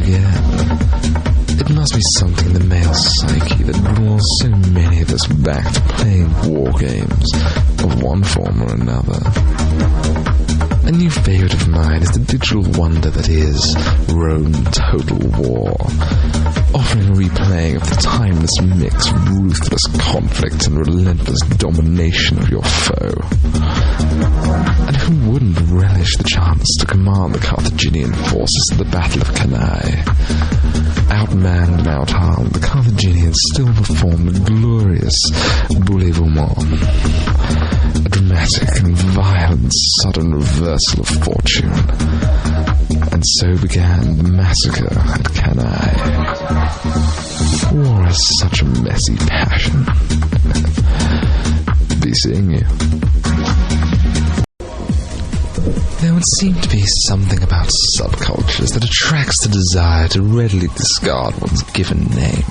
again. It must be something in the male psyche that draws so many of us back to playing war games of one form or another. A new favourite of mine is the digital wonder that is Rome Total War, offering a replaying of the timeless mix of ruthless conflict and relentless domination of your foe. And who wouldn't relish the chance to command the Carthaginian forces at the Battle of Cannae? Outmanned and outarmed, the Carthaginians still performed a glorious boulevouement, a dramatic and violent sudden reversal of fortune. And so began the massacre at Cannae. War is such a messy passion. Be seeing you. There would seem to be something about subcultures that attracts the desire to readily discard one's given name.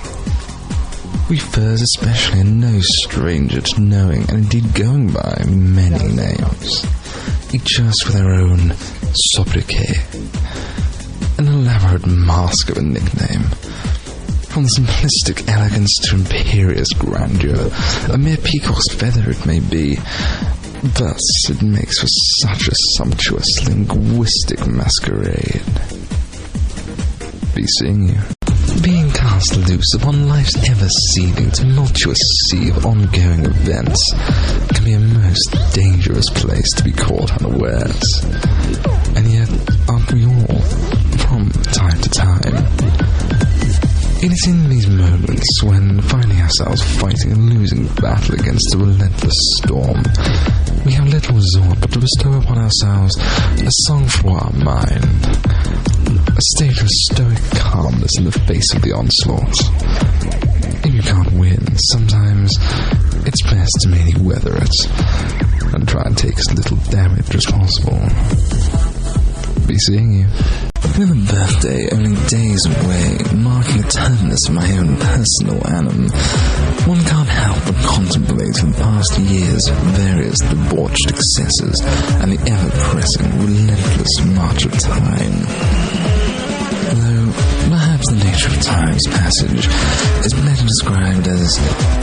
We furs especially are no stranger to knowing and indeed going by many names, each us with our own sobriquet, an elaborate mask of a nickname. From simplistic elegance to imperious grandeur, a mere peacock's feather it may be. Thus, it makes for such a sumptuous linguistic masquerade. Be seeing you. Being cast loose upon life's ever-seething, tumultuous sea of ongoing events can be a most dangerous place to be caught unawares. And yet, aren't we all, from time to time? It is in these moments when, finding ourselves fighting a losing battle against a relentless storm, we have little resort but to bestow upon ourselves a sang-froid mind, a state of stoic calmness in the face of the onslaught. If you can't win, sometimes it's best to merely weather it and try and take as little damage as possible. Be seeing you. With a birthday only days away, marking the terminus of my own personal annum, one can't help but contemplate the past year's various debauched excesses and the ever-pressing, relentless march of time. Though perhaps the nature of time's passage is better described as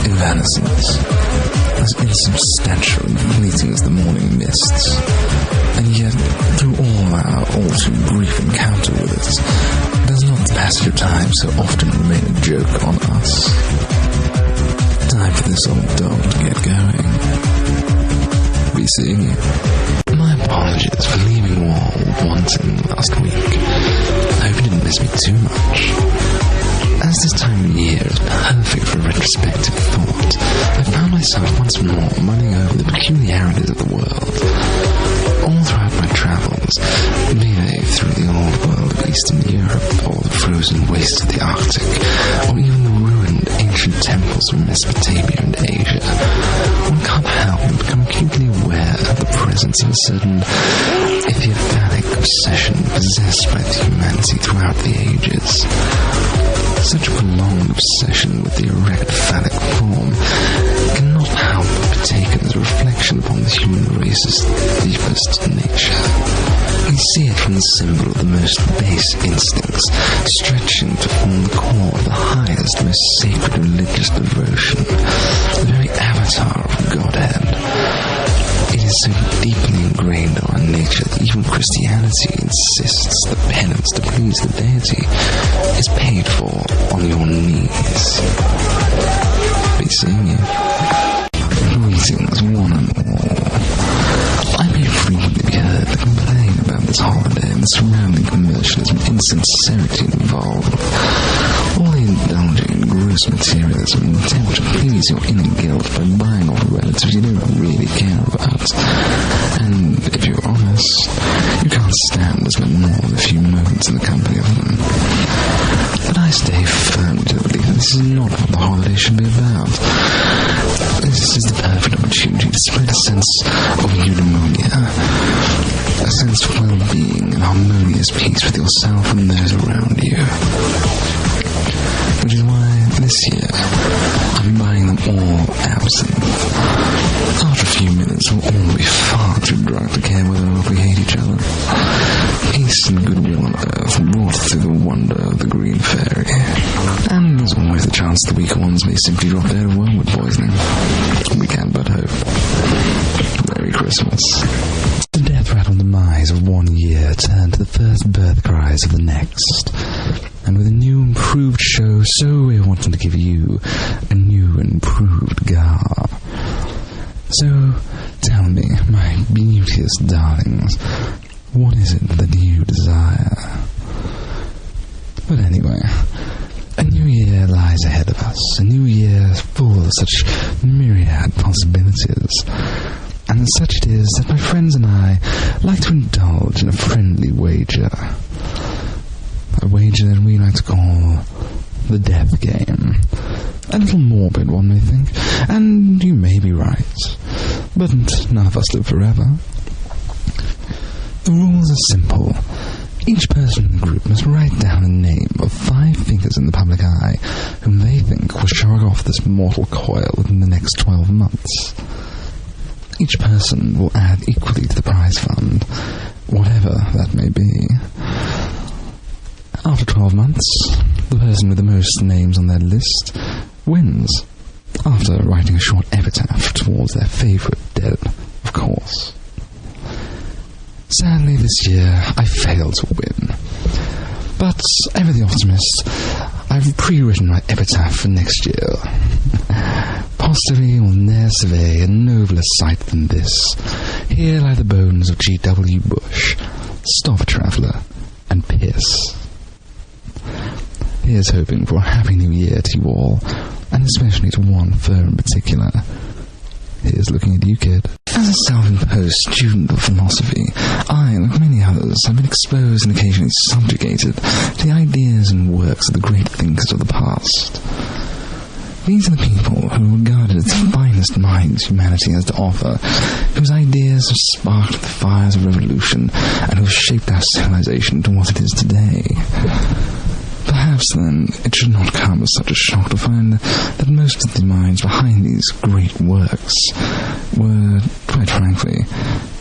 evanescence, as insubstantial and fleeting as the morning mists. And yet, through all our all-too brief encounter with it, does not the passage of time so often remain a joke on us? Time for this old dog to get going. Be seeing you. My apologies for leaving you all wanting last week. I hope you didn't miss me too much. As this time of year is perfect for retrospective thought, I found myself once more mulling over the peculiarities of the world. All throughout my travels, be they through the old world of Eastern Europe, or the frozen wastes of the Arctic, or even the ruined ancient temples of Mesopotamia and Asia, one can't help but become acutely aware of the presence of a certain idiopathic obsession possessed by humanity throughout the ages. Such a prolonged obsession with the erect phallic form cannot help but be taken as a reflection upon the human race's deepest nature. We see it from the symbol of the most base instincts, stretching to form the core of the highest, most sacred religious devotion, the very avatar of Godhead. It is so deeply ingrained in our nature that even Christianity insists that penance to please the deity is paid for on your knees. Be seeing you. Greetings, one and all. I may frequently be heard to complain about this holiday and the surrounding commercialism and insincerity involved. All the indulging in gross materialism and attempt to please your inner guilt by buying off relatives you don't really care about. And if you're honest, you can't stand to spend more than a few moments in the company of them. But I stay firm to the belief that this is not what the holiday should be about. This is the perfect opportunity to spread a sense of eudaimonia, a sense of well-being and harmonious peace with yourself and those around you. Which is why this year I'm buying them or absinthe. After a few minutes, we'll all be far too drunk to care whether or not we hate each other. Peace and goodwill on earth brought through the wonder of the green fairy. And there's always the chance the weaker ones may simply drop dead of wormwood poisoning. We can't but hope. Merry Christmas. The death rattle demise of 1 year turned to the first birth cries of the next. And with a new improved show, so we're wanting to give you a new improved Garr. So, tell me, my beauteous darlings, what is it that you desire? But anyway, a new year lies ahead of us, a new year full of such myriad possibilities. And as such it is that my friends and I like to indulge in a friendly wager. A wager that we like to call the death game. A little morbid, one may think, and you may be right. But none of us live forever. The rules are simple. Each person in the group must write down a name of 5 figures in the public eye whom they think will shrug off this mortal coil within the next 12 months. Each person will add equally to the prize fund, whatever that may be. After 12 months, the person with the most names on their list wins, after writing a short epitaph towards their favourite dead, of course. Sadly, this year, I failed to win. But, ever the optimist, I've pre-written my epitaph for next year. Posterity will ne'er survey a nobler sight than this. Here lie the bones of G.W. Bush, Stop Traveller, and Piss. Here's hoping for a happy new year to you all, and especially to one fur in particular. Here's looking at you, kid. As a self-imposed student of philosophy, I, like many others, have been exposed and occasionally subjugated to the ideas and works of the great thinkers of the past. These are the people who are regarded as the finest minds humanity has to offer, whose ideas have sparked the fires of revolution, and who have shaped our civilization to what it is today. Perhaps, then, it should not come as such a shock to find that most of the minds behind these great works were, quite frankly,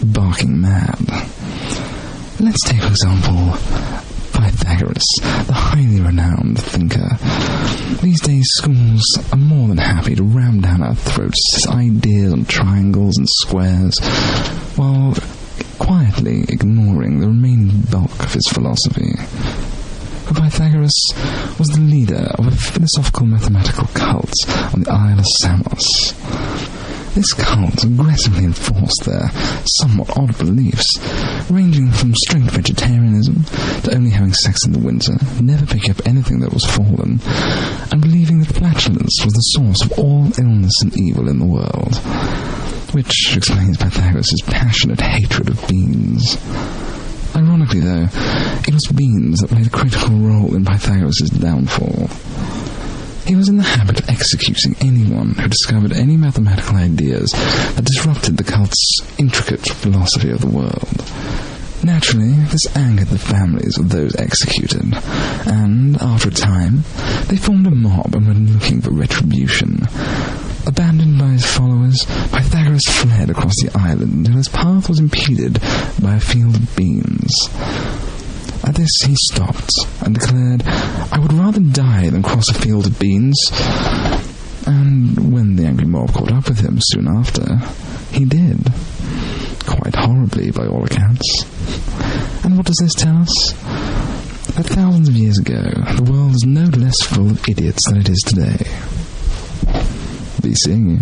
barking mad. Let's take, for example, Pythagoras, the highly renowned thinker. These days, schools are more than happy to ram down our throats his ideas on triangles and squares, while quietly ignoring the remaining bulk of his philosophy. For Pythagoras was the leader of a philosophical mathematical cult on the Isle of Samos. This cult aggressively enforced their somewhat odd beliefs, ranging from strict vegetarianism to only having sex in the winter, never picking up anything that was fallen, and believing that flatulence was the source of all illness and evil in the world, which explains Pythagoras' passionate hatred of beans. Ironically, though, it was beans that played a critical role in Pythagoras' downfall. He was in the habit of executing anyone who discovered any mathematical ideas that disrupted the cult's intricate philosophy of the world. Naturally, this angered the families of those executed, and, after a time, they formed a mob and were looking for retribution. Abandoned by his followers, Pythagoras fled across the island until his path was impeded by a field of beans. At this he stopped and declared, "I would rather die than cross a field of beans." And when the angry mob caught up with him soon after, he did. Quite horribly, by all accounts. And what does this tell us? That thousands of years ago, the world was no less full of idiots than it is today. Be seeing you.